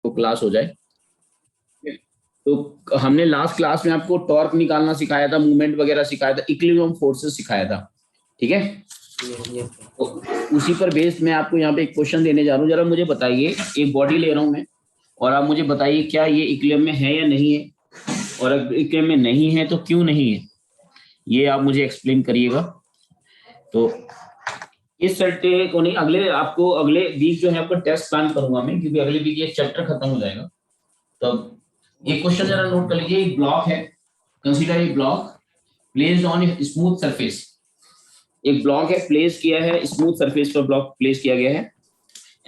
आपको क्लास हो जाए। तो हमने लास्ट क्लास में आपको टॉर्क निकालना सिखाया था, मूवमेंट वगैरह सिखाया था, इक्विलिब्रियम फोर्सेस सिखाया था, ठीक है। तो उसी पर बेस्ड मैं आपको यहाँ पे एक क्वेश्चन देने जा रहा हूँ। जरा मुझे बताइए, एक बॉडी ले रहा हूँ मैं और आप मुझे बताइए क्या ये इक्विलिब्रियम में है या नहीं है, और अगर इक्विलिब्रियम में नहीं है तो क्यों नहीं है, ये आप मुझे एक्सप्लेन करिएगा। तो इस सैटरडे को नहीं, अगले आपको अगले वीक जो है आपका टेस्ट प्लान करूंगा मैं, क्योंकि अगले वीक ये चैप्टर खत्म हो जाएगा। तो एक क्वेश्चन जरा नोट कर लीजिए। एक ब्लॉक है, consider a block placed on smooth surface. एक ब्लॉक है, प्लेस किया है स्मूथ सरफेस पर, ब्लॉक प्लेस किया गया है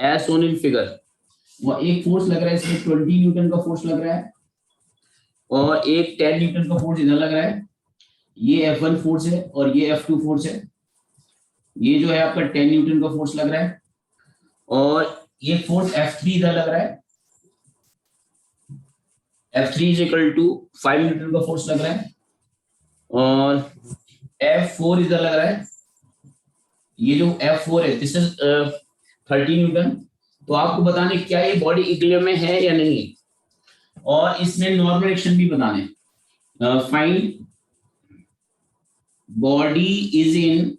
एज शोन इन फिगर। वो एक फोर्स लग रहा है इसमें 20 न्यूटन का फोर्स लग रहा है, और एक 10 न्यूटन का फोर्स इधर लग रहा है। ये F1 फोर्स है और ये F2 फोर्स है। ये जो है आपका 10 न्यूटन का फोर्स लग रहा है, और ये फोर्स F3 इधर लग रहा है। F3 is equal to 5 newton का फोर्स लग रहा है, और F4 इधर लग रहा है। ये जो F4 है दिस इज 30 न्यूटन। तो आपको बताने क्या ये बॉडी इक्विलिब्रियम में है या नहीं है, और इसमें नॉर्मल एक्शन भी बताने। Find body is in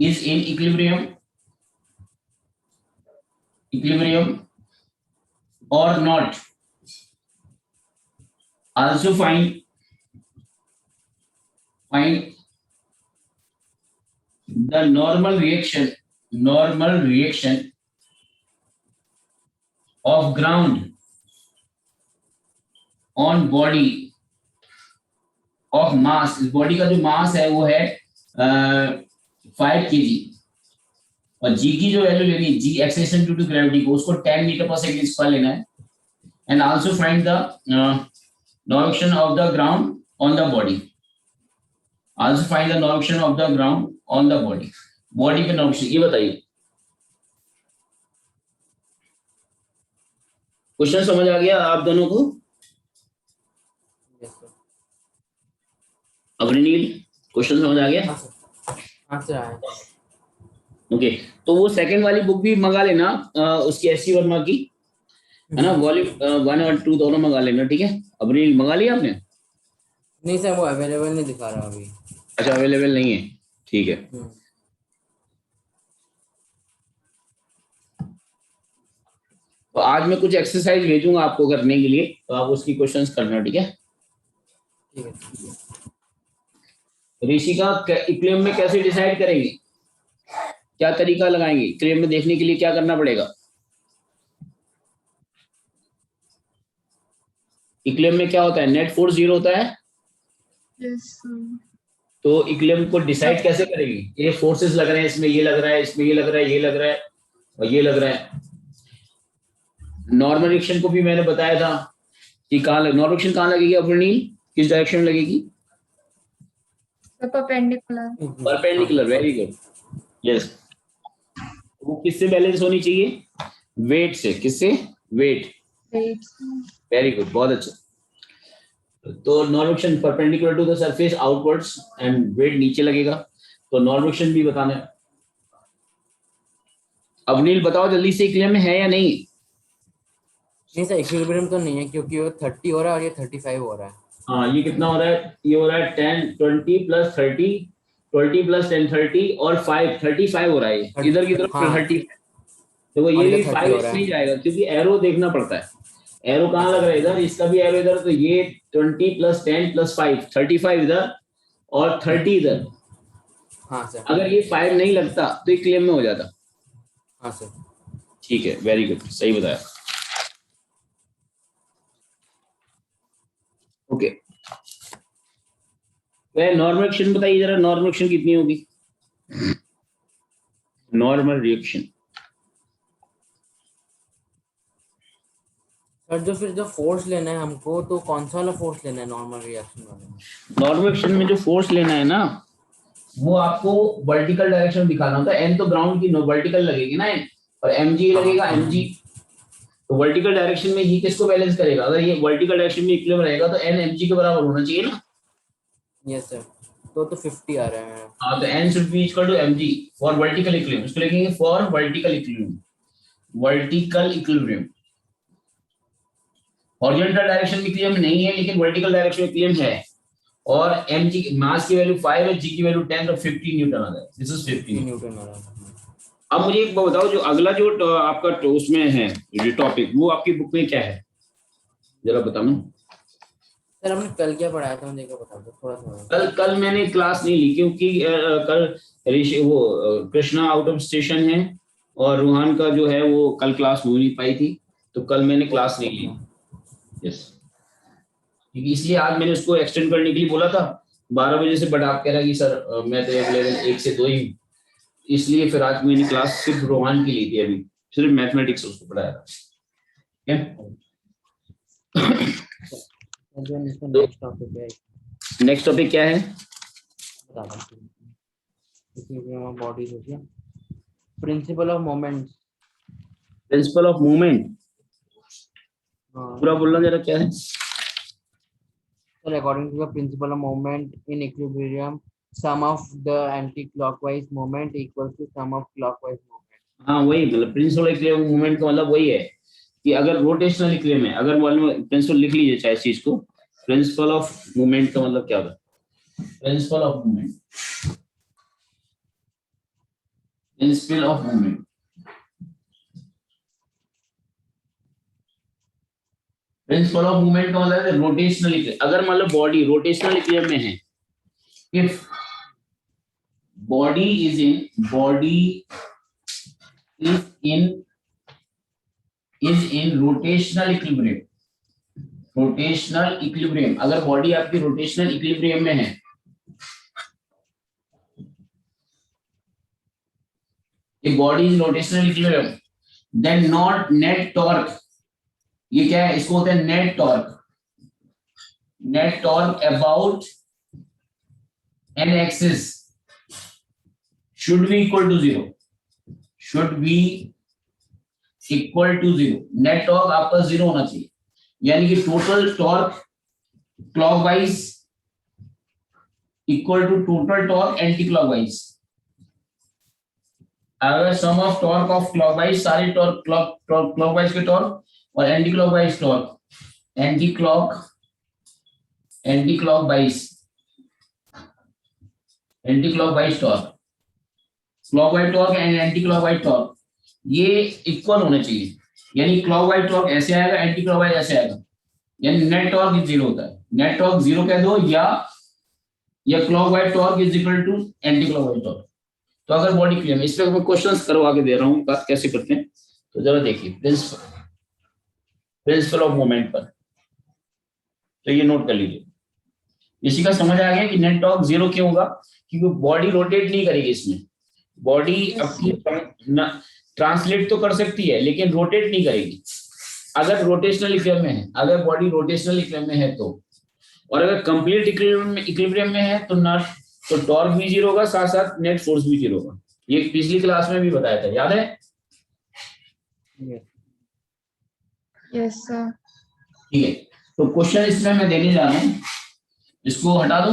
equilibrium or not. Also find the normal reaction of ground on body of mass। इस बॉडी का जो मास है वो है 5 kg, और जी की जो वैल्यू लेनी है, जी एक्सेलेरेशन ड्यू टू ग्रेविटी को, उसको 10 मीटर पर सेकंड स्क्वायर लेना है। And also find the normal of the ground on the body. Also find the normal of the ground on the body. Body पे नॉर्मल, ये बताइए क्वेश्चन समझ आ गया आप दोनों को? अग्रनील, क्वेश्चन समझ आ गया? हाँ सर। ओके, तो वो सेकंड वाली बुक भी मंगा लेना, उसकी एससी वर्मा की, है ना, वॉल्यूम 1 और 2 दोनों मंगा लेना, ठीक है। अग्रनील मंगा लिया आपने? नहीं सर, वो अवेलेबल नहीं दिखा रहा अभी। अच्छा, अवेलेबल नहीं है, ठीक है। तो आज मैं कुछ एक्सरसाइज भेजूंगा आपको करने के लिए, तो आप उसकी क्वेश्चंस करना, ठीक है। ऋषिका, इक्विलिब्रियम में कैसे डिसाइड करेंगे, क्या तरीका लगाएंगे? इक्विलिब्रियम में देखने के लिए क्या करना पड़ेगा? इक्विलिब्रियम में क्या होता है? नेट फोर्स 0 होता है। तो इक्विलिब्रियम को डिसाइड कैसे करेंगे? ये फोर्सेस लग रहे हैं, इसमें ये लग रहा है, इसमें ये लग रहा है, ये लग रहा है और ये लग रहा है। नॉर्मल एक्शन को भी मैंने बताया था कि नॉर्मल एक्शन कहाँ लगेगी अग्रनील, किस डायरेक्शन में लगेगी? Perpendicular, very good, yes. वो किससे बैलेंस होनी चाहिए? वेट से। किससे? वेट, वेरी गुड, बहुत अच्छा। तो normal action perpendicular to the surface outwards and weight नीचे लगेगा। तो नॉर्मल एक्शन भी बताना है। अवनील बताओ जल्दी से, इक्विलिब्रियम में है या नहीं? नहीं सर, इक्विलिब्रियम तो नहीं है, क्योंकि वो 30 हो रहा है और ये 35 हो रहा है। हाँ, ये कितना हो रहा है? ये हो रहा है 10 20 प्लस 30, 20 प्लस 10 30 और 5 35 हो रहा है। इधर की तरफ 30, तो वो ये भी 5 नहीं जाएगा, क्योंकि एरो देखना पड़ता है। एरो कहाँ लग रहा है? इधर, इसका भी एरो इधर। तो ये 20 प्लस 10 प्लस 5 35 इधर और 30 इधर। हाँ सर। अगर ये 5 नहीं लगता तो इक्विलिब्रियम में हो जाता। हाँ सर, ठीक है, वेरी गुड, सही बताया। ओके, नॉर्मल रिएक्शन बताइए जरा, नॉर्मल रिएक्शन कितनी होगी? नॉर्मल रिएक्शन सर जो फोर्स लेना है हमको, तो कौन सा वाला फोर्स लेना है नॉर्मल रिएक्शन वाले में? नॉर्मल रिएक्शन में जो फोर्स लेना है ना, वो आपको वर्टिकल डायरेक्शन दिखाना होता है। एन तो ग्राउंड की वर्टिकल लगेगी ना, एन, और mg लगेगा mg। तो वर्टिकल डायरेक्शन में ये किसको बैलेंस करेगा? अगर ये वर्टिकल डायरेक्शन में इक्विलिब्रियम रहेगा तो n mg के बराबर होना चाहिए ना। यस सर, तो 50 आ रहा है। हाँ, तो n should be equal to mg for vertical equilibrium. इसको लिखेंगे for vertical equilibrium, vertical equilibrium. Horizontal direction में इक्विलिब्रियम नहीं है, लेकिन वर्टिकल डायरेक्शन में इक्विलिब्रियम है। और mg मास की वैल्यू 5 है, g की वैल्यू 10, तो 50 न्यूटन आ रहा है। दिस इज 50 न्यूटन आ रहा है। अब मुझे एक बात बताओ, जो अगला जो आपका उसमें है जो टॉपिक, वो आपकी बुक में क्या है, जरा बताओ। सर हमने कल क्या पढ़ाया था, मुझे को बता दो थोड़ा थोड़ा। कल मैंने क्लास नहीं ली, क्योंकि कल ऋषि वो कृष्णा आउट ऑफ स्टेशन है, और रूहान का जो है वो कल क्लास हो नहीं पाई थी, तो कल मैंने क्लास नहीं ली। यस, क्योंकि इसलिए आज मैंने उसको एक्सटेंड करने के लिए बोला था 12 बजे से, बट आप कह रहा कि सर मैं तो लेवल 1 से 2 ही, इसलिए फिर आज मैंने क्लास सिर्फ रोहान की ली थी, अभी सिर्फ मैथमेटिक्स उसको पढ़ाया था। नेक्स्ट टॉपिक है, नेक्स्ट टॉपिक क्या है? बता दो। इसमें बॉडीज हो गया, principle of moments. Principle of movement, पूरा बोलना जरा क्या है? Sir according to the principle of moment in equilibrium, sum of the anti-clockwise moment equals to sum of clockwise moment। हाँ वही, मतलब प्रिंसिपल इक्विलिब्रियम मूवमेंट का मतलब वही है कि अगर रोटेशनल इक्विलिब्रियम है, अगर प्रिंसिपल लिख लीजिए चाहे इस चीज को, प्रिंसिपल ऑफ मूवमेंट का मतलब क्या होगा? Principal of movement, principal of movement, principal of movement का मतलब है रोटेशनल इक्विलिब्रियम। अगर मान लो बॉडी रोटेशनल इक्विलिब्रियम में है, if body is in rotational equilibrium, rotational equilibrium, अगर बॉडी आपकी रोटेशनल इक्विलिब्रियम में है, if body is rotational equilibrium, then not net torque, ये क्या है, इसको होता है net torque, net torque about an axis should be equal to 0, should be equal to 0। Net torque आपका 0 होना चाहिए, यानी कि total torque clockwise equal to total torque anti clockwise. अगर sum of torque of clockwise, सारे torque clockwise के torque और anti clockwise torque, anti clockwise torque, clockwise torque and anti clockwise torque, ये इक्वल होने चाहिए। यानी क्लॉकवाइज टॉर्क ऐसे आएगा, एंटी क्लॉकवाइज ऐसे आएगा, यानी नेट टॉर्क 0 होता है। नेट टॉर्क 0 कह दो, या clockwise torque is equal to anti clockwise torque. तो अगर बॉडी क्लियर है, इस पे मैं क्वेश्चंस करवा के दे रहा हूँ, बात कैसे करते हैं तो जरा देखिए। प्रिंसिपल ऑफ मोमेंट पर तो ये नोट कर लीजिए। इसी का समझ आ गया कि नेट टॉर्क 0 क्यों होगा, क्योंकि बॉडी रोटेट नहीं करेगी। इसमें बॉडी अपनी ट्रांसलेट तो कर सकती है, लेकिन रोटेट नहीं करेगी अगर रोटेशनल इक्विलिब्रियम में है। अगर बॉडी रोटेशनल इक्विलिब्रियम में है तो, और अगर कंप्लीट इक्विलिब्रियम में है तो टॉर्क भी 0 होगा, साथ साथ नेट फोर्स भी 0 होगा। ये पिछली क्लास में भी बताया था, याद है? Yes sir. ठीक है, तो क्वेश्चन इसमें मैं देने जा रहा हूं, इसको हटा दो।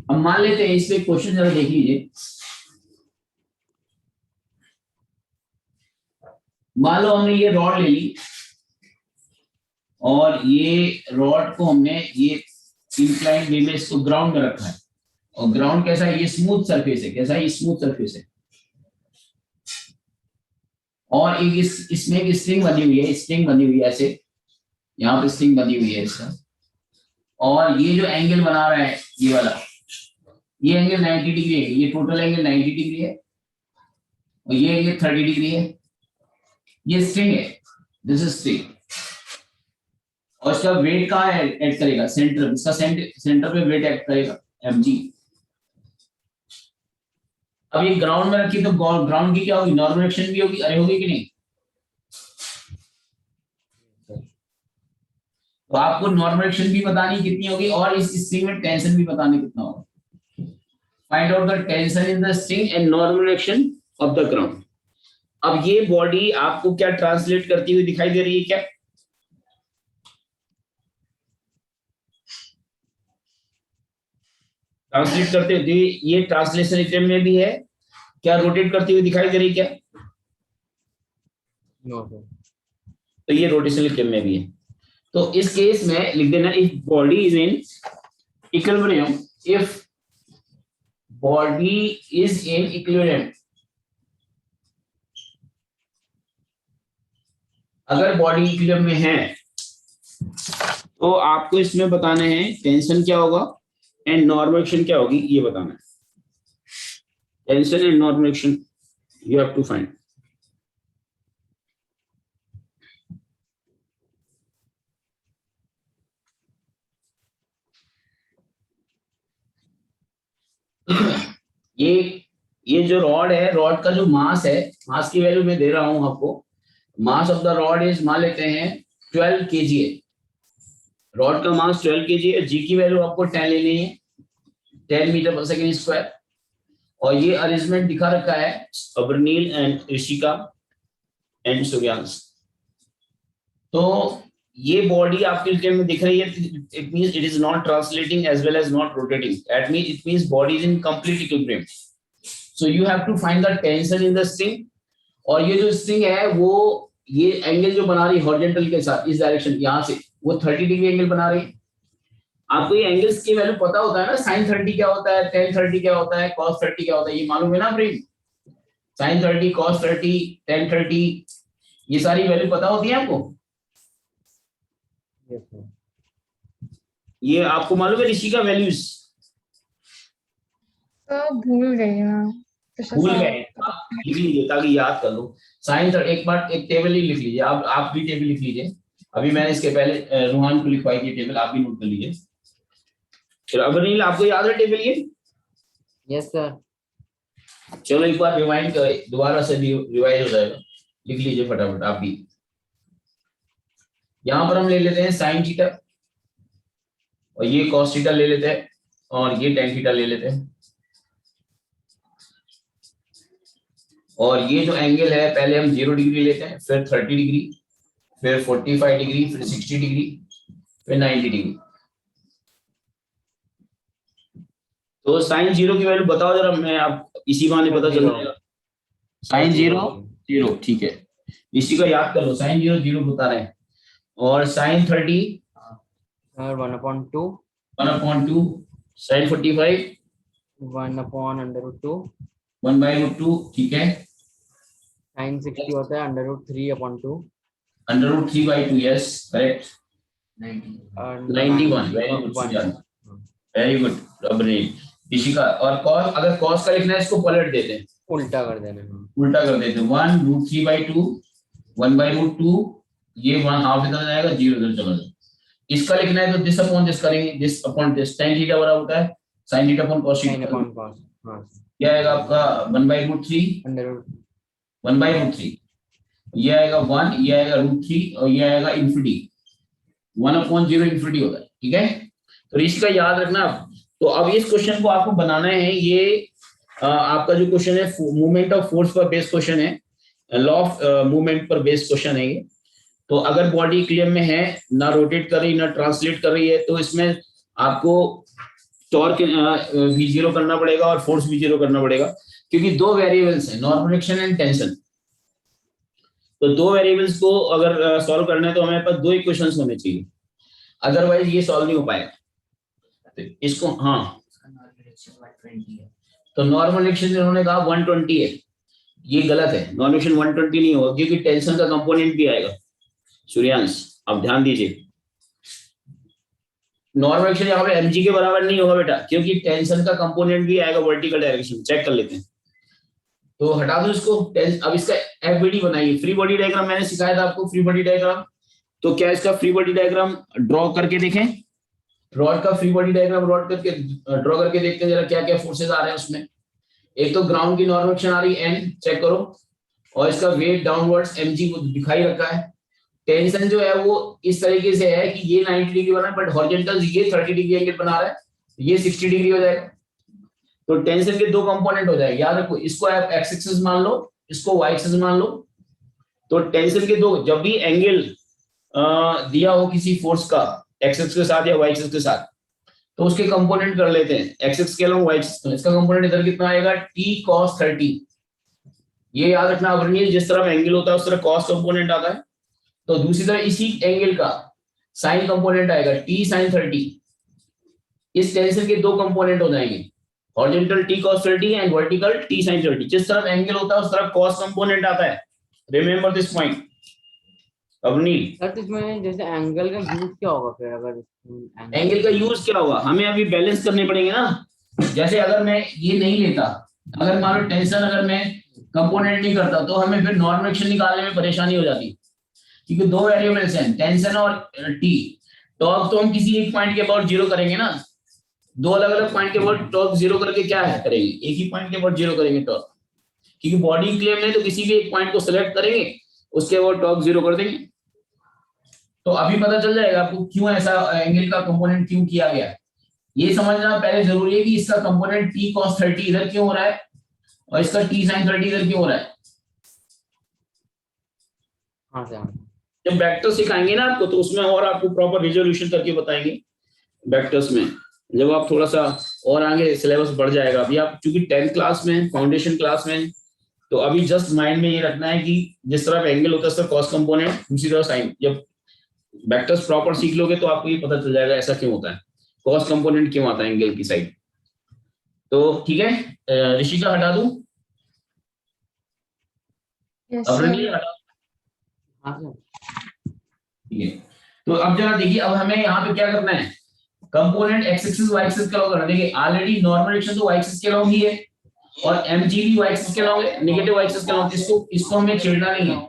अब मान लेते हैं, इसमें क्वेश्चन जरा देख लीजिए। मान लो हमने ये रॉड ले ली, और ये रॉड को हमने ये इंक्लाइन वे में इसको ग्राउंड में रखा है, और ग्राउंड कैसा है, ये स्मूथ सरफेस है। कैसा है, ये स्मूथ सरफेस है। और एक इसमें एक स्ट्रिंग बनी हुई है, स्ट्रिंग बनी हुई है ऐसे, यहाँ पे स्ट्रिंग बनी हुई है इसका। और ये जो एंगल बना रहा है ये वाला, ये एंगल 90 डिग्री है, ये टोटल एंगल 90 डिग्री है, और ये एंगल 30 डिग्री है। ये स्ट्रिंग है, दिस इज स्ट्रिंग। और इसका वेट कहाँ ऐड करेगा, सेंटर, इसका सेंटर पे वेट ऐड करेगा mg। अब ये ग्राउंड में रखी तो ग्राउंड की क्या होगी, नॉर्मल एक्शन भी होगी, अरे होगी कि नहीं? तो आपको नॉर्मल एक्शन भी बतानी कितनी होगी, और इस स्ट्रिंग में टेंशन भी बताने कितना होगा। Find out the tension in the string and normal action of the ground. अब ये बॉडी आपको क्या ट्रांसलेट करती हुई दिखाई दे रही है? क्या ट्रांसलेट करते हुए, ये ट्रांसलेशन इक्वेशन में भी है क्या, रोटेट करती हुई दिखाई दे रही क्या? No sir. तो ये रोटेशनल इक्विलिब्रियम में भी है। तो इस केस में लिख देना if body is in equilibrium, if body is in equilibrium, अगर बॉडी इक्विलिब्रियम में है तो आपको इसमें बताना है टेंशन क्या होगा एंड नॉर्मल एक्शन क्या होगी, ये बताना है। Tension and normal action you have to find. ये जो रॉड है, रॉड का जो मास है, मास की वैल्यू मैं दे रहा हूं आपको। Mass of the rod is, मान लेते हैं 12 kg है, रॉड का मास 12 kg है, जी की वैल्यू आपको 10 लेनी है, 10 मीटर पर सेकेंड स्क्वायर। और ये अरेंजमेंट दिखा रखा है अबरनील एंड ऋषिका एंड सूर्यांश। तो ये बॉडी आपके स्केल में दिख रही है, it means it is not translating as well as not rotating, that means it means body is in complete equilibrium. So you have to find the tension in the string. और ये जो string है वो ये angle जो बना रही है हॉरिजॉन्टल के साथ इस डायरेक्शन, यहां से वो 30 डिग्री एंगल बना रही है। आपको ये एंगल्स की वैल्यू पता होता है ना, sin 30 क्या होता है, tan 30 क्या होता है, cos 30 क्या होता है, ये मालूम है ना फ्रेंड? sin 30, cos 30, tan 30, ये सारी वैल्यू पता होती है आपको? Yes, sir. ये आपको मालूम है ऋषि का वैल्यूज? भूल गई मैं। भूल गए? आप लिख लीजिए ताकि याद कर लो। sin 30 एक बार एक टेबल ही लिख लीजिए, आप भी टेबल लिख लीजिए। अभी मैंने इसके पहले रूहान को लिखवाई थी टेबल, आप भी नोट कर लीजिए। फिर अबरनील आपको याद है टेबल ये? Yes, sir. चलो एक बार रिवाइंड कर, दोबारा से रिवाइज हो जाएगा, लिख लीजिए फटाफट आप भी। यहां पर हम ले लेते हैं साइन थीटा, और ये कॉस थीटा ले लेते हैं, और ये टेन थीटा ले लेते हैं। और ये जो एंगल है पहले हम 0 डिग्री लेते हैं, फिर 30 डिग्री, फिर 45 डिग्री, फिर 60 डिग्री, फिर 90 डिग्री। तो साइन 0 की वैल्यू बताओ जरा, मैं आप इसी बहाने पता चल जाएगा। साइन 0 0, ठीक है, इसी का याद कर लो। साइन 0 0 बता रहे हैं। और साइन 30 1/2, 1/2, साइन 45 1/√2, 1/√2, ठीक है। sin 60 होता है √3/2, √3/2, यस करेक्ट। 91, वेरी गुड अबरनील, इसी का। और cos, अगर cos का लिखना है इसको पलट देते हैं, उल्टा कर देना। उल्टा कर देते हैं। 1√3/2, 1/√2, ये 1 हाफ इधर जाएगा, 0 इधर चला जाएगा। इसका लिखना है तो दिस अपॉन दिस करेंगे, this upon this, tan theta बराबर होता है sin theta upon cos sin theta. upon cos, हाँ, क्या आएगा आपका 1/√3, √ 1/√3, ये आएगा 1, ये आएगा √3, और ये आएगा इन्फिनिटी, 1/0 इन्फिनिटी होता है, ठीक है। तो इसका याद रखना। तो अब इस क्वेश्चन को आपको बनाना है, ये आपका जो क्वेश्चन है मूवमेंट ऑफ फोर्स पर बेस्ड क्वेश्चन है, लॉ ऑफ मूवमेंट पर बेस्ड क्वेश्चन है ये। तो अगर बॉडी इक्विलिब्रियम में है, ना रोटेट कर रही ना ट्रांसलेट कर रही है, तो इसमें आपको टॉर्क V0 करना पड़ेगा और फोर्स V0 करना पड़ेगा, क्योंकि दो वेरिएबल्स हैं, नॉर्मल एक्शन एंड टेंशन। तो दो वेरिएबल्स को अगर सॉल्व करना है तो हमारे पास दो इक्वेशंस होने चाहिए, अदरवाइज ये सॉल्व नहीं हो पाएगा। तो इसको, हाँ, तो नॉर्मल एक्शन इन्होंने कहा 120 है, ये गलत है। नॉर्मल एक्शन 120 नहीं होगा, क्योंकि टेंशन का कंपोनेंट भी आएगा। सूर्यांश आप ध्यान दीजिए, नॉर्मल एक्शन यहाँ पे mg के बराबर नहीं होगा बेटा, क्योंकि टेंशन का कंपोनेंट भी आएगा वर्टिकल डायरेक्शन। चेक कर लेते हैं, तो हटा दो इसको। अब इसका एफबीडी बनाइए, फ्री बॉडी डायग्राम मैंने सिखाया था आपको, फ्री बॉडी डायग्राम। तो क्या इसका फ्री बॉडी डायग्राम ड्रॉ करके देखें, रॉड का फ्री बॉडी डायग्राम ड्रॉ करके देखते हैं जरा क्या क्या फोर्सेज आ रहे हैं उसमें। एक तो ग्राउंड की नॉर्मल एक्शन आ रही है n, चेक करो, और इसका वेट डाउनवर्ड्स mg को दिखाई रखा है। टेंशन जो है वो इस तरीके से है कि ये 90 डिग्री बना है, बट हॉरिजॉन्टल ये 30 डिग्री एंगल बना रहा है, ये 60 डिग्री हो जाएगा। तो टेंशन के दो कंपोनेंट हो जाएंगे, याद रखो, इसको आप एक्स एक्सिस मान लो, इसको वाई एक्सिस मान लो। तो टेंशन के दो, जब भी एंगल दिया हो किसी फोर्स का एक्स एक्सिस के साथ या वाई एक्सिस के साथ, तो उसके कंपोनेंट कर लेते हैं, एक्स एक्सिस के अलोंग वाई एक्सिस। तो इसका कंपोनेंट इधर कितना आएगा, t cos 30। ये याद रखना अबरनील, जिस तरफ एंगल होता है उस तरह cos कंपोनेंट आता है। तो दूसरी तरफ इसी एंगल का साइन कंपोनेंट आएगा t sin 30। इस टेंशन के दो कंपोनेंट हो जाएंगे, horizontal t cos 30 and vertical t sin 30। जिस तरफ एंगल होता है उस तरफ cos कंपोनेंट आता है, रिमेंबर दिस पॉइंट। अपनी सर तो इसमें जैसे एंगल का यूज क्या होगा फिर, अगर एंगल का यूज क्या होगा, हमें अभी बैलेंस करने पड़ेंगे ना। जैसे अगर मैं ये नहीं लेता, अगर मान लो टेंशन अगर मैं कंपोनेंट नहीं करता, तो हमें फिर नॉर्मल एक्शन निकालने में परेशानी हो जाती, क्योंकि दो वेरिएबल्स हैं, टेंशन और टी। टॉर्क तो हम किसी एक पॉइंट के अबाउट जीरो करेंगे ना, दो अलग अलग पॉइंट के अबाउट टॉर्क जीरो करके क्या है करेंगे, एक ही पॉइंट के अबाउट जीरो करेंगे टॉर्क, क्योंकि बॉडी क्लेम है तो किसी भी एक पॉइंट को सिलेक्ट करेंगे, उसके अबाउट टॉर्क जीरो कर देंगे। तो अभी पता चल जाएगा आपको क्यों ऐसा एंगल का कंपोनेंट क्यों किया गया। ये समझना पहले जरूरी है कि इसका कंपोनेंट t cos 30 इधर क्यों हो रहा है और इसका t sin 30 इधर क्यों हो रहा है। हाँ सर, जब वेक्टर सिखाएंगे ना आपको, तो उसमें और आपको प्रॉपर रिजोल्यूशन करके बताएंगे वेक्टर्स में, जब आप थोड़ा सा और आगे सिलेबस बढ़ जाएगा। अभी आप चूंकि 10th क्लास में, फाउंडेशन क्लास में, तो अभी जस्ट माइंड में ये रखना है कि जिस तरफ एंगल होता है उस तरफ कॉस कंपोनेंट, दूसरी तरफ साइन। जब वेक्टर्स प्रॉपर सीख लोगे तो आपको ये पता चल जाएगा ऐसा क्यों होता है, कॉस कंपोनेंट क्यों आता है एंगल की साइड। तो ठीक है, ऋषिका हटा दूं, यस अवरणी सर। हटा, हाँ सर, ठीक है। तो अब जरा देखिए, अब हमें यहाँ पे क्या करना है, component x axis y axis के अलॉन्ग करना। देखिए ऑलरेडी नॉर्मल एक्शन तो वाई एक्सिस के अलॉन्ग ही है, और एमजी भी वाई एक्सिस के अलॉन्ग है, नेगेटिव वाई एक्सिस के अलॉन्ग। इसको हमें छेड़ना नहीं है,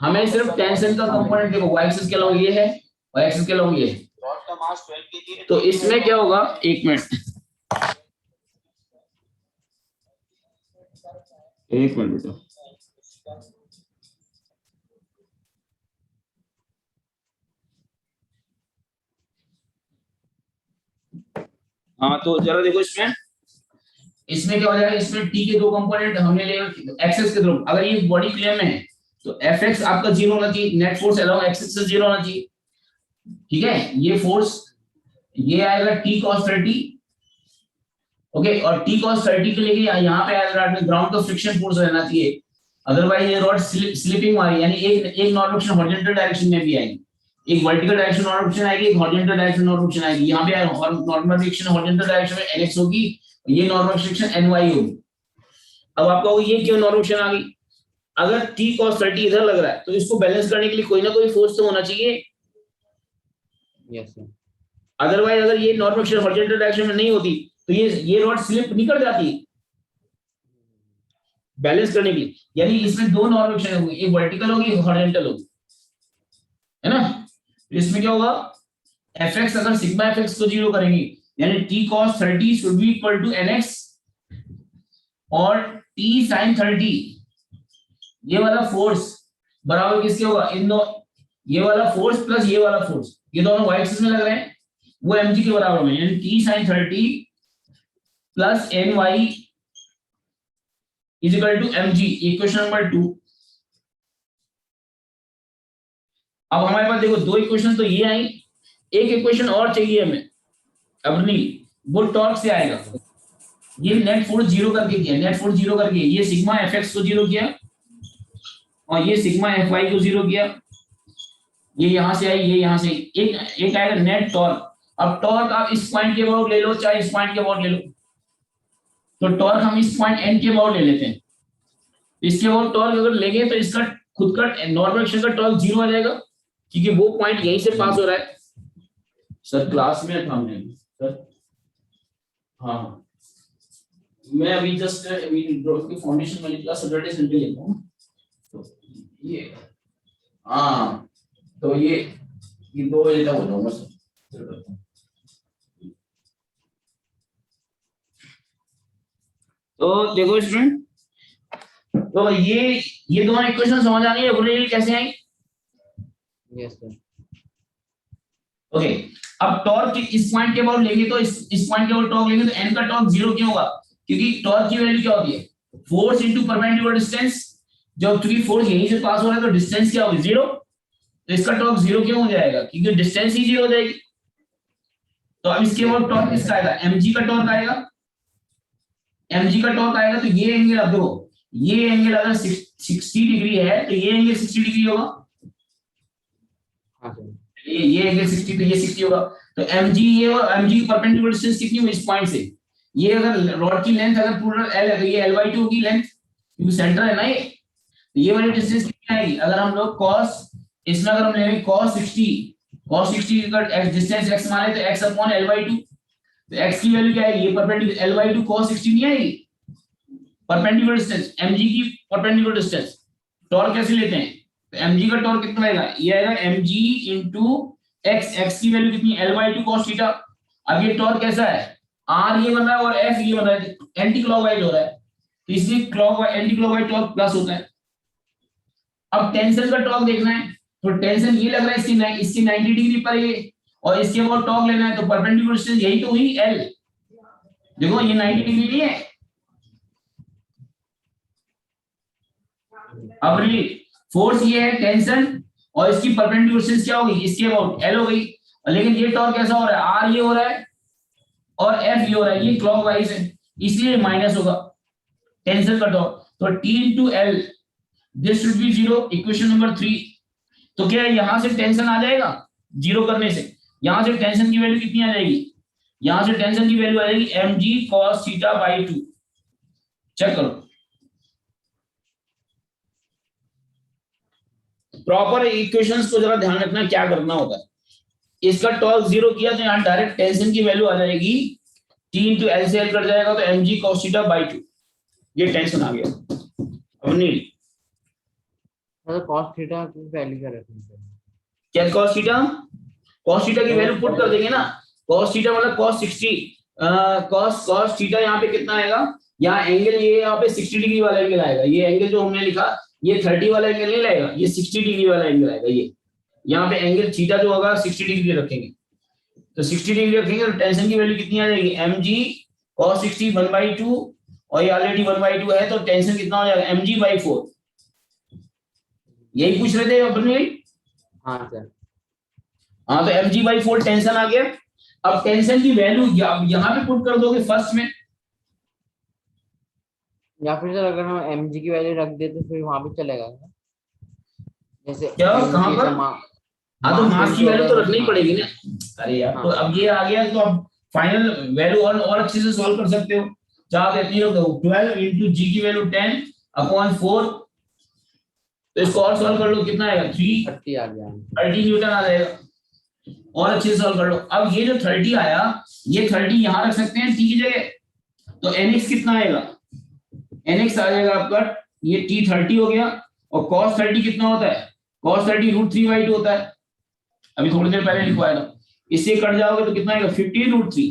हमें सिर्फ टेंशन का कंपोनेंट देखो, वाई एक्सिस के अलॉन्ग ये है, वाई एक्सिस के अलॉन्ग ये है। तो इसमें क्या होगा, एक मिनट, एक मिनट बेटा। हाँ तो जरा देखो, इसमें क्या हो जाएगा, इसमें टी के दो कंपोनेंट हमने ले एक्सेस के थ्रू। अगर ये बॉडी क्लेम में है तो एफ एक्स आपका जीरो होना चाहिए, नेट फोर्स अलोंग एक्सिस से जीरो होना चाहिए, ठीक है। ये फोर्स ये आएगा टी कॉस 30, ओके, और टी कॉस 30 के लिए यहाँ पे आएगा ग्राउंड का फ्रिक्शन फोर्स रहना चाहिए, अदरवाइज ये रॉड स्लिपिंग मारी, यानी एक नॉर्मल एक्शन हॉरिजॉन्टल डायरेक्शन में भी आएगी, एक वर्टिकल डायरेक्शन नॉर्मल एक्शन आएगी, एक हॉरिजॉन्टल डायरेक्शन नॉर्मल एक्शन आएगी। यहाँ पे नॉर्मल एक्शन हॉरिजॉन्टल डायरेक्शन में एनएक्स होगी, ये नॉर्मल सेक्शन एनवाई होगी। अब आपका ये क्यों नॉर्मल सेक्शन आ गई, अगर टी कॉस 30 इधर लग रहा है तो इसको बैलेंस करने के लिए कोई ना कोई फोर्स तो होना चाहिए। यस सर, अदरवाइज अगर ये नॉर्मल सेक्शन हॉरिजॉन्टल डायरेक्शन में नहीं होती तो ये रॉड स्लिप निकल जाती बैलेंस करने के लिए। यानी इसमें दो नॉर्मल सेक्शन होंगे, एक वर्टिकल होगी एक हॉरिजॉन्टल होगी, है ना। तो इसमें क्या होगा, fx अगर सिग्मा fx को जीरो करेंगे, यानी t cos 30 should be equal to nx, और t sin 30 ये वाला फोर्स बराबर किसके होगा, इन दो, ये वाला फोर्स प्लस ये वाला फोर्स, ये दोनों y एक्सिस में लग रहे हैं, वो mg के बराबर में, यानी t sin 30 plus ny is equal to mg, equation number 2। अब हमारे पास देखो दो इक्वेशन तो ये आई, एक इक्वेशन और चाहिए हमें, अब नहीं, वो टॉर्क से आएगा। ये नेट फोर्स जीरो करके किया, नेट फोर्स जीरो करके ये सिग्मा fx को जीरो किया, और ये सिग्मा fy को जीरो किया, ये यहां से आई, ये यहां से, एक आएगा नेट टॉर्क। अब टॉर्क आप इस पॉइंट के अबाउट ले लो चाहे इस पॉइंट के अबाउट ले लो, तो टॉर्क हम इस पॉइंट n के अबाउट ले लेते हैं। इसके अबाउट टॉर्क अगर लेंगे तो इसका खुद का नॉर्मल एक्शन का टॉर्क जीरो आ जाएगा, क्योंकि वो पॉइंट यहीं से पास हो रहा है। सर क्लास में था हमने सर, हाँ मैं अभी जस्ट अभी फाउंडेशन वाली क्लास सैटरडे संडे लेता हूँ, तो ये हाँ, तो ये 2 बजे तक हो जाऊंगा सर। तो देखो स्टूडेंट, तो ये दोनों इक्वेशन समझ आ गई, ओरिजिनली कैसे आई। यस सर, ओके, अब टॉर्क इस पॉइंट के अबाउट लेंगे तो इस पॉइंट के अबाउट टॉर्क लेंगे तो n का टॉर्क जीरो क्यों होगा, क्योंकि टॉर्क की वैल्यू क्या होती है, फोर्स इनटू परपेंडिकुलर डिस्टेंस। जब क्योंकि फोर्स यहीं से पास हो रहा है तो डिस्टेंस क्या होगी, जीरो, तो इसका टॉर्क जीरो क्यों हो जाएगा, क्योंकि डिस्टेंस ही जीरो हो जाएगी। तो अब इसके अबाउट टॉर्क किसका आएगा, mg का टॉर्क आएगा, mg का टॉर्क आएगा। तो ये एंगल अब देखो, ये एंगल अगर 60 डिग्री है तो ये एंगल 60 डिग्री होगा, हाँ सर, ये एंगल 60 तो ये 60 होगा। तो mg ये और mg की परपेंडिकुलर डिस्टेंस कितनी हुई इस पॉइंट से? ये अगर रॉड की लेंथ अगर पूरा l है तो ये l/2 होगी लेंथ, क्योंकि सेंटर है ना ये। तो ये वाली डिस्टेंस कितनी आएगी अगर हम लोग cos, इसमें अगर हम लेंगे cos 60 का डिस्टेंस x माने तो x अपॉन l/2। तो x की वैल्यू क्या आएगी? ये परपेंडिकुलर l/2 cos 60 नहीं आएगी, परपेंडिकुलर डिस्टेंस mg की परपेंडिकुलर डिस्टेंस। टॉर्क कैसे लेते हैं? तो mg का टॉर्क कितना आएगा? ये आएगा mg into x की वैल्यू कितनी? l/2 cos theta. अब ये टॉर्क कैसा है? r ये बन रहा है और f ये बन रहा है, एंटी क्लॉकवाइज हो रहा है, तो इसलिए clockwise anti clockwise torque plus होता है। अब टेंशन का टॉर्क देखना है, तो टेंशन ये लग रहा है इसकी 90 डिग्री पर ये, और इसके बाद टॉर्क लेना है तो परपेंडिकुलर डिस्टेंस यही तो हुई l। देखो ये 90 डिग्री नहीं है। अब फोर्स ये है टेंशन, और इसकी परपेंडिकुलर डिस्टेंस क्या होगी? इसके अबाउट l हो गई। लेकिन ये टॉर्क कैसा हो रहा है? r ये हो रहा है और f ये हो रहा है, ये क्लॉकवाइज है, इसलिए माइनस होगा टेंशन का टॉर्क। तो t into l this should be 0, equation number 3। तो क्या यहां से टेंशन आ जाएगा? जीरो करने से यहां से टेंशन की वैल्यू कितनी आ जाएगी? यहां से टेंशन की वैल्यू आ जाएगी mg cos theta by 2। Check करो, प्रॉपर इक्वेशंस को जरा ध्यान रखना क्या करना होता है। इसका टॉर्क जीरो किया तो यहाँ डायरेक्ट टेंशन की वैल्यू आ जाएगी, t into l से l कट जाएगा तो mg cos थीटा बाई 2। ये टेंशन आ गया। अब नहीं मतलब cos थीटा की वैल्यू क्या रखनी है? क्या cos थीटा की वैल्यू पुट कर देंगे ना। cos थीटा मतलब cos 60, cos थीटा यहाँ पे कितना आएगा? यहाँ एंगल ये यहाँ पे 60 डिग्री वाला एंगल आएगा। ये एंगल जो हमने लिखा ये 30 वाला एंगल नहीं लाएगा, ये 60 डिग्री वाला एंगल आएगा। ये यहाँ पे एंगल थीटा जो होगा 60 डिग्री रखेंगे, तो 60 डिग्री रखेंगे तो टेंशन की वैल्यू कितनी आ जाएगी? mg cos 60 1/2, और ये ऑलरेडी 1/2 है तो टेंशन कितना हो जाएगा? mg/4। यही पूछ रहे थे अपन। हाँ सर, हाँ तो mg/4 टेंशन आ गया। अब टेंशन की वैल्यू यहाँ पे पुट कर दोगे फर्स्ट में। या फिर सर अगर हम mg की वैल्यू रख दे तो फिर वहां भी चलेगा क्या? जैसे क्या mg कहाँ पर? हाँ तो मास की वैल्यू तो रखनी पड़ेगी ना। अरे यार तो अब ये आ गया तो अब फाइनल वैल्यू और अच्छे से सॉल्व कर सकते हो। चार इतनी हो 12 into g की वैल्यू 10/4, तो इसको और सॉल्व कर लो, कितना आएगा? 30 आ गया। 30 न्यूटन आ जाएगा। और अच्छे से सॉल्व कर लो। अब ये जो 30 आया, ये 30 यहाँ रख सकते हैं t की जगह, तो nx कितना आएगा? nx आ जाएगा आपका, ये t 30 हो गया, और cos 30 कितना होता है? cos 30 √3/2 होता है, अभी थोड़ी देर पहले लिखवाया था। इससे कट जाओगे तो कितना आएगा? 15√3,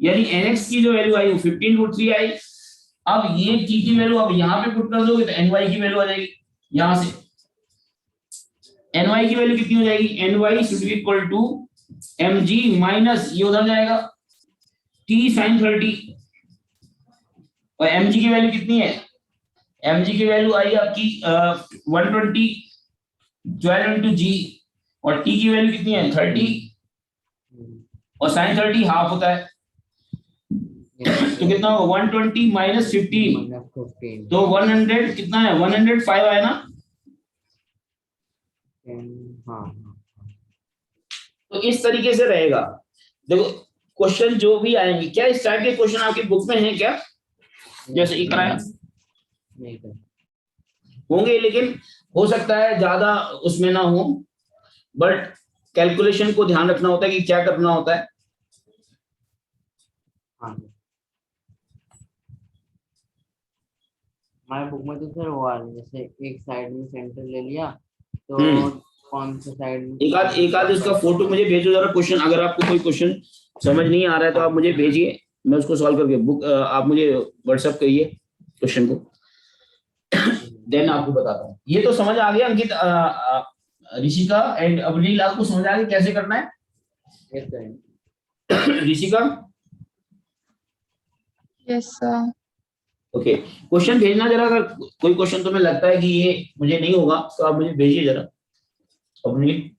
यानी nx की जो वैल्यू आई वो 15√3 आई। अब ये t की वैल्यू अब यहाँ पे पुट कर दोगे तो ny की वैल्यू आ जाएगी। यहां से ny की वैल्यू कितनी हो जाएगी? ny should be equal to mg minus ये उधर जाएगा t sin 30, और mg की वैल्यू कितनी है? mg की वैल्यू आई आपकी 120 12 into g, और t की वैल्यू कितनी है? 30, और sin 30 हाफ होता है, तो कितना होगा? 120 माइनस 15, तो 100 कितना है? 105 आया ना। हाँ, तो इस तरीके से रहेगा। देखो क्वेश्चन जो भी आएंगे, क्या इस टाइप के क्वेश्चन आपकी बुक में है क्या? जैसे ये कराया नहीं सर, होंगे, लेकिन हो सकता है ज्यादा उसमें ना हो, बट कैलकुलेशन को ध्यान रखना होता है कि क्या करना होता है। हाँ हमारे बुक में तो सर वो आ रहा है, जैसे एक साइड में सेंटर ले लिया तो कौन सा साइड में एक आध उसका फोटो मुझे भेजो जरा क्वेश्चन, अगर आपको कोई क्वेश्चन समझ नहीं आ रहा है तो आप मुझे भेजिए, मैं उसको सॉल्व करके बुक आप मुझे व्हाट्सएप करिए क्वेश्चन को, देन आपको बताता हूँ। ये तो समझ आ गया अंकित, ऋषिका एंड अवनील, आपको समझ आ गया कैसे करना है? Yes, sir. Rishika yes sir. Okay, question भेजना जरा, अगर कोई क्वेश्चन तुम्हें लगता है कि ये मुझे नहीं होगा तो आप मुझे भेजिए जरा। अवनील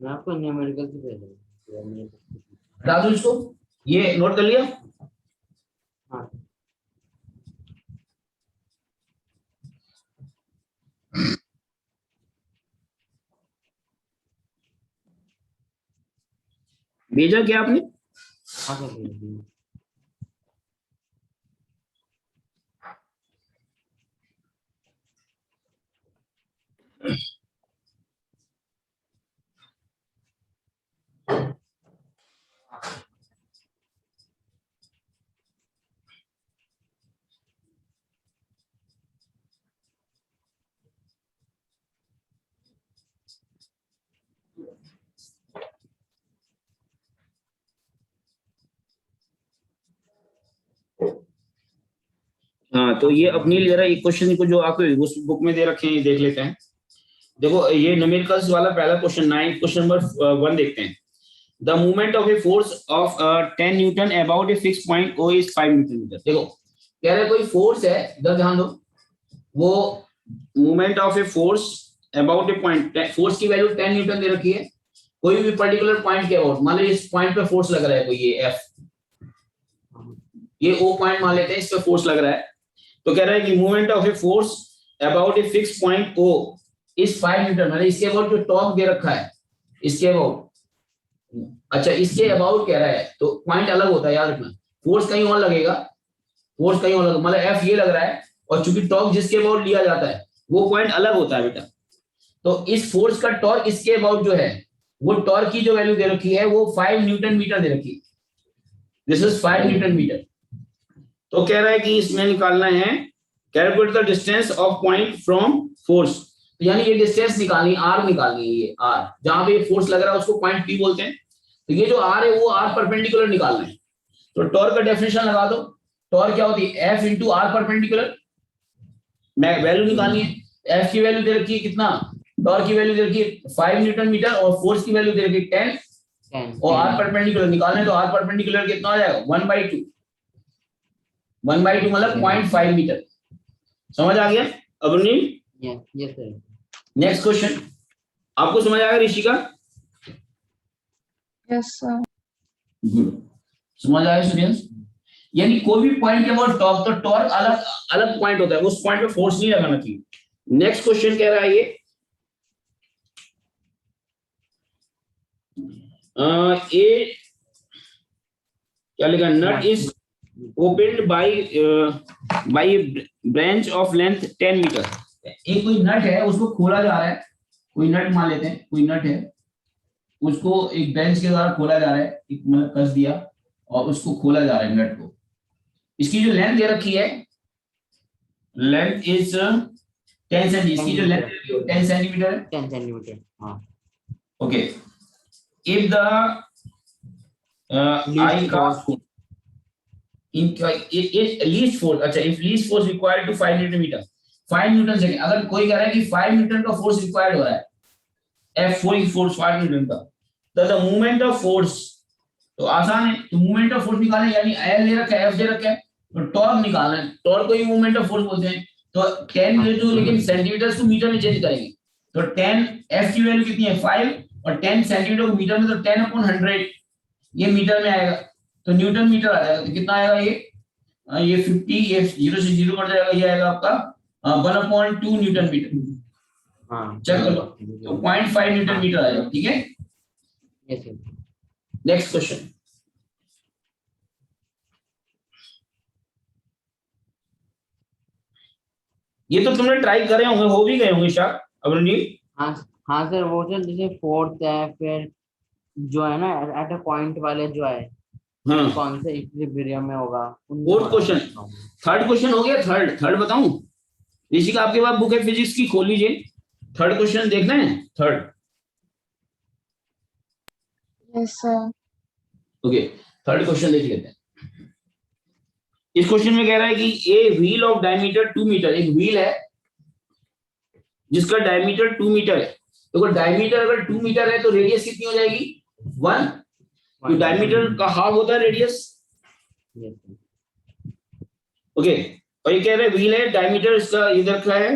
मैं आपको न्यूमेरिकल से भेज दूंगा। बता दो इसको, ये नोट कर लिया। हाँ भेजा क्या आपने? हाँ सर भेज दिए। हाँ तो ये अपनी जरा एक क्वेश्चन को जो आपको उस बुक में दे रखे हैं ये देख लेते हैं। देखो ये न्यूमेरिकल्स वाला पहला क्वेश्चन 9 क्वेश्चन नंबर 1 देखते हैं। The movement of a force of 10 newton about a fix point O is 5 newton metre. देखो कह रहे कोई फोर्स है, इधर ध्यान दो, वो movement of a force about A point, force की वैल्यू 10 न्यूटन दे रखी है, कोई भी पर्टिकुलर पॉइंट के अबाउट, मान लो इस पॉइंट पे फोर्स लग रहा है कोई ये F, ये O पॉइंट मान लेते हैं, इस पे फोर्स लग रहा है, तो कह रहा है कि movement of a force about a fix point O is 5 Newton, मतलब इसके अबाउट जो टॉर्क दे रखा है इसके अबाउट, अच्छा इसके अबाउट कह रहा है तो पॉइंट अलग होता है, याद रखना, फोर्स कहीं और लगेगा, फोर्स कहीं और लगेगा, मतलब F ये लग रहा है और चूंकि टॉर्क जिसके अबाउट लिया जाता है वो पॉइंट अलग होता है बेटा, तो इस फोर्स का टॉर्क इसके अबाउट जो है वो टॉर्क की जो वैल्यू दे रखी है वो 5 न्यूटन मीटर दे रखी है, दिस इज 5 न्यूटन मीटर। तो कह रहा है कि इसमें निकालना है calculate the distance of point from force, तो यानी ये डिस्टेंस निकालनी, R निकालनी है, ये R जहां पे फोर्स लग रहा है उसको पॉइंट P बोलते हैं, तो ये जो R है वो R परपेंडिकुलर निकालना है, तो टॉर्क का डेफिनेशन लगा दो, टॉर्क क्या होती है F इंटू R परपेंडिकुलर, मैं वैल्यू निकालनी है, F की वैल्यू दे रखी है कितना, टॉर्क की वैल्यू दे रखी है 5 न्यूटन मीटर और फोर्स की वैल्यू दे रखी है 10 और R परपेंडिकुलर निकालना है, तो R परपेंडिकुलर कितना हो जाएगा 1/2, 1/2 मतलब 0.5 मीटर, समझ आ गया Avni? Yes sir. Next question आपको समझ आएगा ऋषिका? Yes sir. गुड, समझ आया स्टूडेंट्स? यानी कोई भी पॉइंट के अबाउट टॉर्क, तो टॉर्क अलग अलग पॉइंट होता है, उस पॉइंट पे फोर्स नहीं लगाना चाहिए। नेक्स्ट क्वेश्चन कह रहा है ये ए क्या लिखा, nut is opened by branch of length 10 metre, एक कोई नट है उसको खोला जा रहा है, कोई नट मान लेते हैं, कोई नट है उसको एक बेंच के द्वारा खोला जा रहा है, एक मतलब कस दिया और उसको खोला जा रहा है नट को, इसकी जो लेंथ दे रखी है, लेंथ इज 10 सेंटीमीटर, इसकी जो लेंथ है 10 सेंटीमीटर है, 10 सेंटीमीटर, हाँ ओके। इफ द आई का इन लीस्ट फोर्स, अच्छा if least force required to 5 newton metre, 5 newton second, अगर कोई कह रहा है कि 5 न्यूटन का फोर्स रिक्वायर्ड हो रहा है, F4 फोर्स 5 न्यूटन का, तो द मूवमेंट ऑफ फोर्स, तो आसान है, तो मूवमेंट ऑफ फोर्स निकालना, यानी L दे रखा है, F दे रखा है, तो टॉर्क निकालना है, टॉर्क को ही मूवमेंट ऑफ फोर्स बोलते हैं, तो 10 जो लेकिन सेंटीमीटर टू मीटर में चेंज करेंगे, तो 10 F की वैल्यू कितनी है 5 और 10 सेंटीमीटर को मीटर में, तो 10/100 ये मीटर में आएगा, तो न्यूटन मीटर आ जाएगा, तो कितना आएगा ये 50, ये 0 से 0 कट जाएगा, ये आएगा आपका 1/2 न्यूटन मीटर, हाँ चेक कर लो, तो 0.5 न्यूटन मीटर आ जाएगा, ठीक है। Yes sir. नेक्स्ट क्वेश्चन, ये तो तुमने ट्राई करे होंगे, हो भी गए होंगे शायद अरुण जी। हाँ हाँ सर, वो सर जैसे फोर्थ है, फिर जो है ना एट अ पॉइंट वाले जो है, हाँ कौन से इक्विलिब्रियम में होगा, फोर्थ क्वेश्चन, थर्ड क्वेश्चन हो गया, थर्ड बताऊं ऋषिका, आपके पास बुक है फिजिक्स की, खोल लीजिए, थर्ड क्वेश्चन देखना है, third, yes sir. Okay third question देख लेते हैं। इस क्वेश्चन में कह रहा है कि a wheel of diameter 2 metre, एक व्हील है जिसका डायमीटर 2 मीटर है, तो अगर डायमीटर अगर 2 मीटर है तो रेडियस कितनी हो जाएगी 1, तो डायमीटर का हाफ होता है रेडियस, ओके। और ये कह रहे हैं व्हील है, डायमीटर इसका इधर का है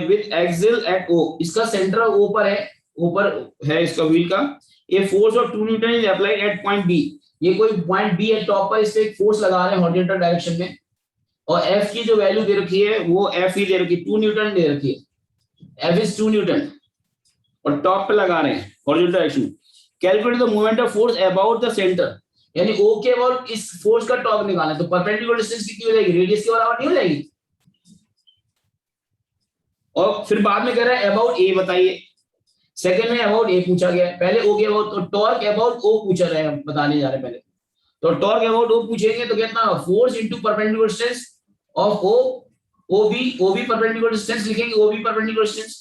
विद एक्सिल एट ओ, इसका सेंटर ओ पर है, ऊपर है इसका व्हील का, a force of 2 newton is applied at point B, ये कोई पॉइंट बी है, टॉप पर इस पे एक फोर्स लगा रहे हैं हॉरिजॉन्टल डायरेक्शन में, और एफ की जो वैल्यू दे रखी है वो एफ ही दे रखी है, 2 न्यूटन दे रखी है, एफ इज 2 न्यूटन और टॉप पे लगा रहे हैं हॉरिजॉन्टल डायरेक्शन में, calculate the moment of force about the centre, यानी O के अबाउट इस फोर्स का टॉर्क निकालना है, तो परपेंडिकुलर डिस्टेंस कितनी हो जाएगी, रेडियस के बराबर नहीं हो जाएगी। और फिर बाद में कह रहा है अबाउट A बताइए, सेकंड में अबाउट A पूछा गया है, पहले O के अबाउट, तो टॉर्क अबाउट O पूछा रहे हैं, बताने जा रहे हैं पहले, तो टॉर्क अबाउट O पूछेंगे तो कितना, force into perpendicular distance of O, OB perpendicular distance लिखेंगे, OB perpendicular distance,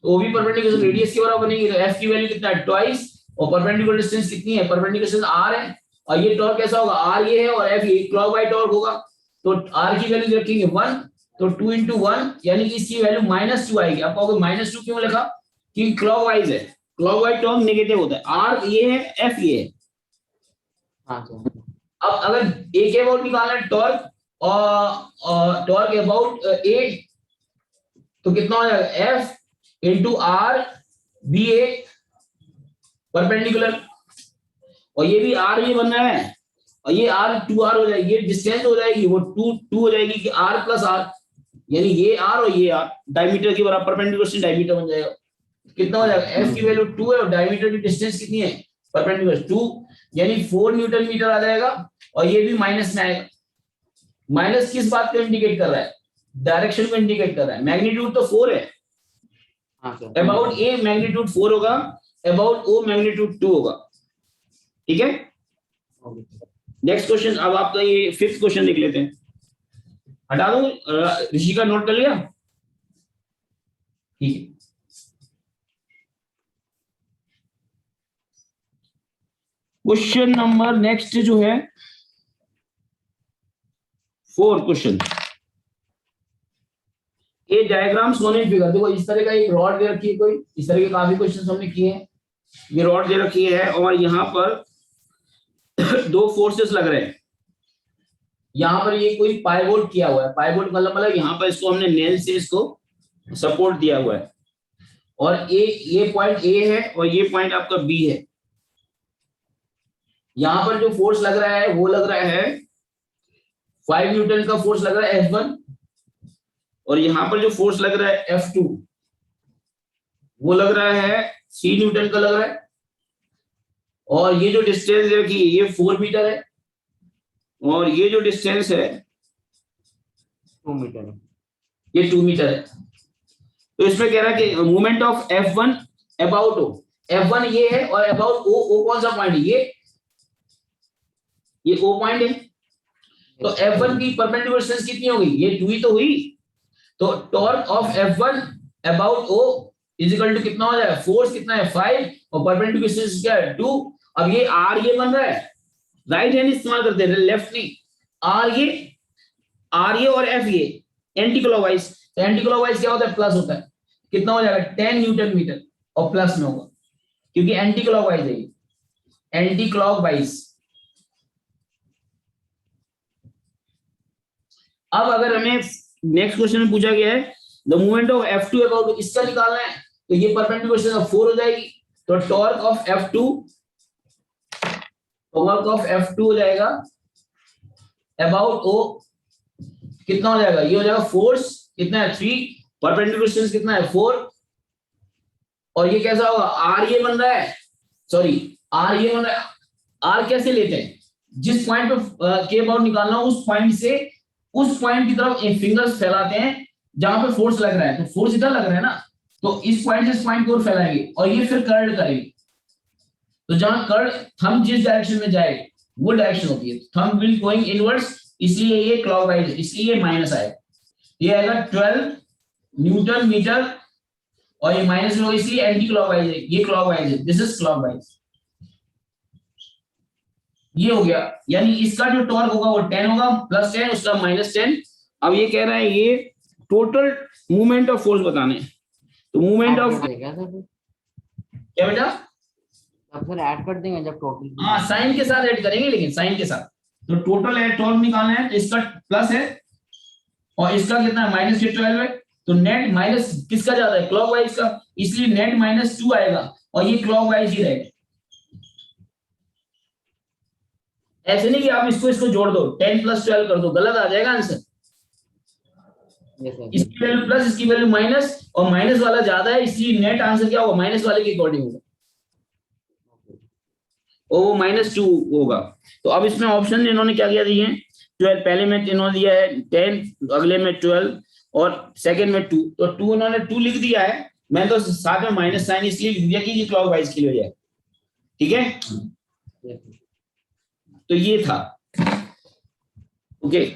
OB perpendicular radius के बराबर बनेगी, तो F की वैल्यू कितना है, ट्वाइस, और परपेंडिकुलर डिस्टेंस कितनी है, परपेंडिकुलर डिस्टेंस R है, और ये टॉर्क कैसा होगा, R ये है और F ये क्लॉकवाइज टॉर्क होगा, तो R की वैल्यू रखेंगे 1, तो 2 into 1 यानी कि इसकी वैल्यू -2 आएगी। आप कहोगे -2 क्यों लिखा, कि क्लॉकवाइज है, क्लॉकवाइज टॉर्क नेगेटिव होता है, R ये है, F ये है। हाँ सर। अब अगर A के अबाउट निकालना है टॉर्क और टॉर्क अबाउट A, तो कितना हो जाएगा, F into R BA perpendicular, और ये भी R ये बन रहा है, और ये R 2R हो जाएगी, ये डिस्टेंस हो जाएगी वो 2 हो जाएगी कि R प्लस R, यानी ये R और ये R डायमीटर के बराबर, परपेंडिकुलर से डायमीटर बन जाएगा। कितना हो जाएगा, F की वैल्यू 2 है और डायमीटर की डिस्टेंस कितनी है, परपेंडिकुलर 2, यानी 4 न्यूटन मीटर आ जाएगा, और ये भी माइनस में आएगा। माइनस किस बात को इंडिकेट कर रहा है, डायरेक्शन को इंडिकेट कर रहा है, मैग्नीट्यूड तो 4 है, हाँ सर। अबाउट A मैग्नीट्यूड 4 होगा, अबाउट O मैग्नीट्यूड 2 होगा, ठीक है। नेक्स्ट क्वेश्चन, अब आप तो ये 5th क्वेश्चन लिख लेते हैं, हटा दो, ऋषि का नोट कर लिया, ठीक है। क्वेश्चन नंबर नेक्स्ट जो है 4 क्वेश्चन, ये डायग्राम सोने फिगर, देखो इस तरह का एक रॉड दे रखी है, कोई इस तरह के काफी क्वेश्चन हमने किए हैं, ये रॉड दे रखी है और यहाँ पर 2 फोर्सेस लग रहे हैं, यहाँ पर ये कोई पाइवोट किया हुआ है, पाइवोट मतलब यहाँ पर इसको हमने नेल से इसको सपोर्ट दिया हुआ है, और ये पॉइंट A है और ये पॉइंट आपका B है। यहाँ पर जो फोर्स लग रहा है वो लग रहा है 5 न्यूटन का फोर्स लग रहा है F1, और यहाँ पर जो फोर्स लग रहा है F2 वो लग रहा है 3 न्यूटन का लग रहा है, और ये जो डिस्टेंस है कि ये 4 मीटर है, और ये जो डिस्टेंस है 2 मीटर है, ये 2 मीटर है। तो इसमें कह रहा है कि movement of F1 about O, F1 ये है और अबाउट O कौन सा पॉइंट है, ये O पॉइंट है, तो F1 की परपेंडिकुलर डिस्टेंस कितनी होगी, ये 2 ही तो हुई, तो torque of F1 about O is equal to कितना हो जाएगा, फोर्स कितना है 5 और परपेंडिकुलर डिस्टेंस क्या है 2। अब ये R ये बन रहा है, राइट हैंड इस्तेमाल करते हैं, लेफ्ट नहीं, R ये और F ये एंटी क्लॉकवाइज, तो एंटी क्लॉकवाइज क्या होता है, प्लस होता है, कितना हो जाएगा 10 न्यूटन मीटर, और प्लस में होगा क्योंकि एंटी क्लॉकवाइज है, ये एंटी क्लॉकवाइज। अब अगर हमें नेक्स्ट क्वेश्चन में पूछा गया है the movement of F2 about, इसका निकालना है, तो ये परपेंडिकुलर डिस्टेंस 4 हो जाएगी, तो torque of F2, torque of F2 हो जाएगा अबाउट O, कितना हो जाएगा, ये हो जाएगा फोर्स कितना है 3, परपेंडिकुलर डिस्टेंस कितना है 4, और ये कैसा होगा, R ये बन रहा है, सॉरी R ये बन रहा है, R कैसे लेते हैं, जिस पॉइंट पे के अबाउट निकालना हो उस पॉइंट से उस पॉइंट की तरफ एक फिंगर्स फैलाते हैं जहां पे फोर्स लग रहा है, तो फोर्स इधर लग रहा है ना, तो इस पॉइंट से इस पॉइंट की ओर फैलाएंगे और ये फिर कर्ल करेंगे, तो जहां कर्ल थंब जिस डायरेक्शन में जाए वो डायरेक्शन होती है, थंब विल गोइंग इनवर्ड्स, इसलिए ये क्लॉकवाइज है, इसलिए ये माइनस आएगा, ये आएगा 12 न्यूटन मीटर, और ये माइनस में होगा इसलिए एंटी क्लॉकवाइज है, ये क्लॉकवाइज है, दिस इज क्लॉकवाइज, ये हो गया, यानी इसका जो टॉर्क होगा वो 10 होगा, +10 उसका -10। अब ये कह रहा है ये टोटल मूवमेंट ऑफ फोर्स बताने, तो मूवमेंट ऑफ क्या बेटा, अब सर ऐड कर देंगे जब टोटल, हाँ साइन के साथ ऐड करेंगे, लेकिन साइन के साथ, तो टोटल है टॉर्क निकालना है, तो इसका प्लस है और इसका कितना है -12 है, तो नेट माइनस किसका ज्यादा है, क्लॉकवाइज का, इसलिए नेट -2 आएगा और ये क्लॉकवाइज ही रहेगा। ऐसे नहीं कि आप इसको जोड़ दो 10 + 12 कर दो, गलत आ जाएगा आंसर, इसकी वैल्यू प्लस इसकी वैल्यू माइनस, और माइनस वाला ज्यादा है इसलिए नेट आंसर क्या होगा, माइनस वाले के अकॉर्डिंग होगा। और वो -2 होगा। तो अब इसमें ऑप्शन इन्होंने क्या किया दिए हैं, 12, पहले में इन्होंने दिया है 10, अगले में 12 और सेकंड में 2, तो 2 इन्होंने 2 लिख दिया है, मैं तो साथ में माइनस साइन इसलिए लिख दिया कि ये क्लॉकवाइज की वजह है, ठीक है। तो ये था, ओके।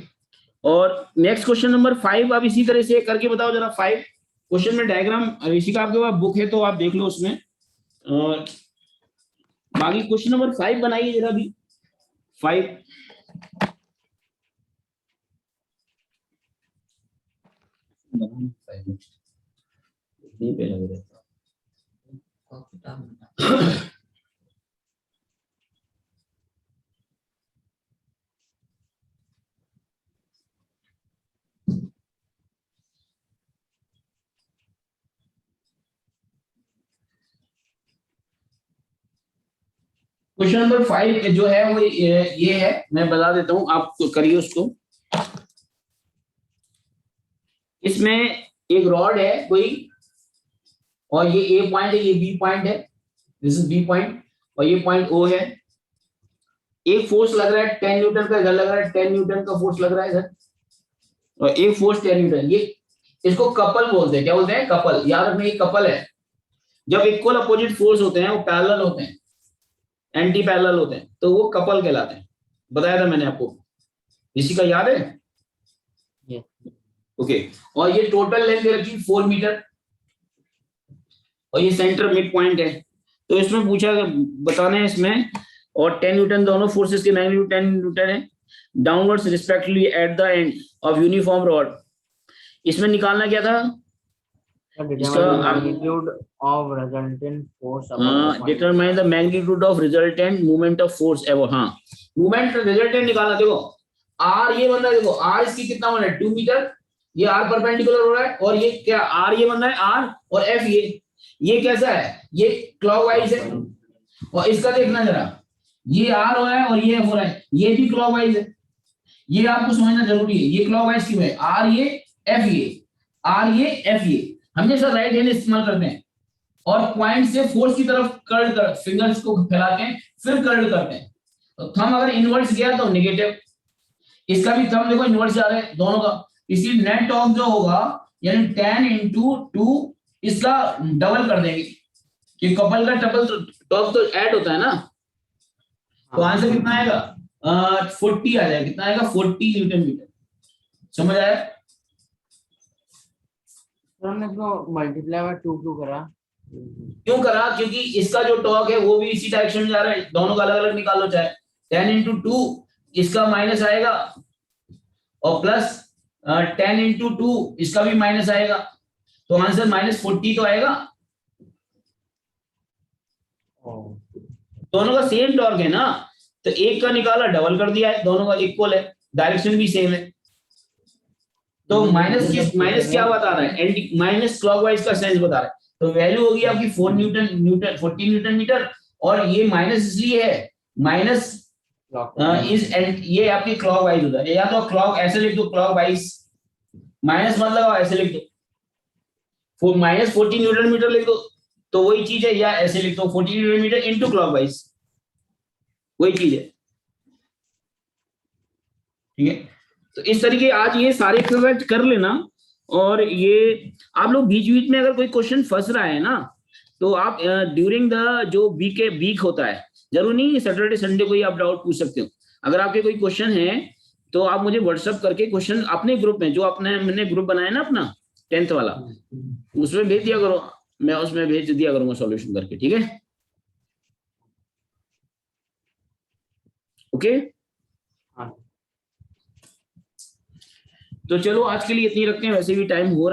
और नेक्स्ट क्वेश्चन नंबर 5, अब इसी तरह से करके बताओ जरा। 5 क्वेश्चन में डायग्राम, इसी का आपके पास बुक है तो आप देख लो उसमें, और बाकी क्वेश्चन नंबर 5 बनाइए जरा भी। 5 पे लग रहता। क्वेश्चन नंबर 5 जो है वो ये है, मैं बता देता हूं, आप करिए उसको। इसमें एक रॉड है कोई, और ये ए पॉइंट है, ये बी पॉइंट है, दिस इज बी पॉइंट, और ये पॉइंट ओ है। एक फोर्स लग रहा है 10 न्यूटन का, इधर लग रहा है 10 न्यूटन का फोर्स लग रहा है इधर, और एक फोर्स 10 न्यूटन। ये इसको कपल बोलते हैं, क्या बोलते हैं, कपल। याद रखना ये कपल है। जब इक्वल अपोजिट फोर्स होते हैं वो पैरेलल होते हैं, एंटी पैरेलल होते हैं, तो वो कपल कहलाते हैं। बताया था मैंने आपको, इसी का याद है, ओके। और ये टोटल लेंथ रखी 4 मीटर, और ये सेंटर मिड पॉइंट है। तो इसमें पूछा, बताना है इसमें, और 10 न्यूटन दोनों फोर्सेस के मैग्नीट्यूड 10 न्यूटन है, downwards respectively at the end of uniform rod. इसमें निकालना क्या था, magnitude of resultant force above determine the magnitude of resultant movement of force above. हाँ, मूवमेंट रिजल्टेंट निकालना। देखो आर ये बन रहा है, देखो आर इसकी कितना बन रहा है 2 मीटर, ये आर परपेंडिकुलर हो रहा है, और ये क्या आर ये बन रहा है आर, और एफ ये कैसा है, ये क्लॉकवाइज है। और इसका देखना जरा, ये आर हो रहा है और ये एफ हो रहा है, ये भी क्लॉकवाइज है। ये आपको समझना जरूरी है, ये क्लॉकवाइज क्यों है, आर ये एफ ये, आर ये एफ ये, हमेशा राइट हैंड इस्तेमाल करते हैं, और पॉइंट से फोर्स की तरफ कर्ल कर, फिंगर्स को फैलाते हैं, फिर कर्ल करते हैं। तो थंब अगर इनवर्स गया तो नेगेटिव, इसका भी थंब देखो इनवर्स जा रहा है दोनों का, इसलिए नेट टॉर्क जो होगा यानी 10 into 2 इसका डबल कर देंगे, कि कपल का डबल टॉर्क तो ऐड होता है ना। तो आंसर कितना आएगा, 40 आ जाएगा। कितना आएगा, 40 न्यूटन मीटर। समझ आया, हमने इसको मल्टीप्लाई बाय 2 क्यों करा, क्यों करा, क्योंकि इसका जो टॉर्क है वो भी इसी डायरेक्शन में जा रहा है, दोनों का अलग अलग निकाल लो चाहे। 10 into 2 इसका माइनस आएगा, और प्लस 10 into 2 इसका भी माइनस आएगा, तो आंसर -40 तो आएगा। दोनों का सेम टॉर्क है ना, तो एक का निकाला डबल कर दिया है, दोनों का इक्वल है, डायरेक्शन भी सेम है। तो माइनस क्या बता रहा है, एंटी माइनस क्लॉकवाइज का सेंस बता रहा है। तो वैल्यू होगी आपकी 40 न्यूटन मीटर, और ये माइनस इसलिए है, माइनस इज एंड ये आपकी क्लॉकवाइज होता है, या तो क्लॉक ऐसे लिख दो, क्लॉकवाइज माइनस मत लगाओ, ऐसे लिख दो, -40 न्यूटन मीटर लिख दो, तो वही चीज है, या ऐसे लिख दो 40 न्यूटन मीटर इनटू क्लॉकवाइज, वही चीज है, ठीक है। तो इस तरीके आज ये सारे एक्सरसाइज कर लेना, और ये आप लोग बीच बीच में अगर कोई क्वेश्चन फंस रहा है ना, तो आप ड्यूरिंग द जो वीक होता है, जरूर नहीं सैटरडे संडे को ही आप डाउट पूछ सकते हो। अगर आपके कोई क्वेश्चन है तो आप मुझे व्हाट्सएप करके क्वेश्चन अपने ग्रुप में, जो अपने मैंने ग्रुप बनाया ना अपना 10th वाला, उसमें भेज दिया करो, मैं उसमें भेज दिया करूंगा सॉल्यूशन करके, ठीक है, ओके। तो चलो आज के लिए इतनी रखते हैं, वैसे भी टाइम हो रहा है।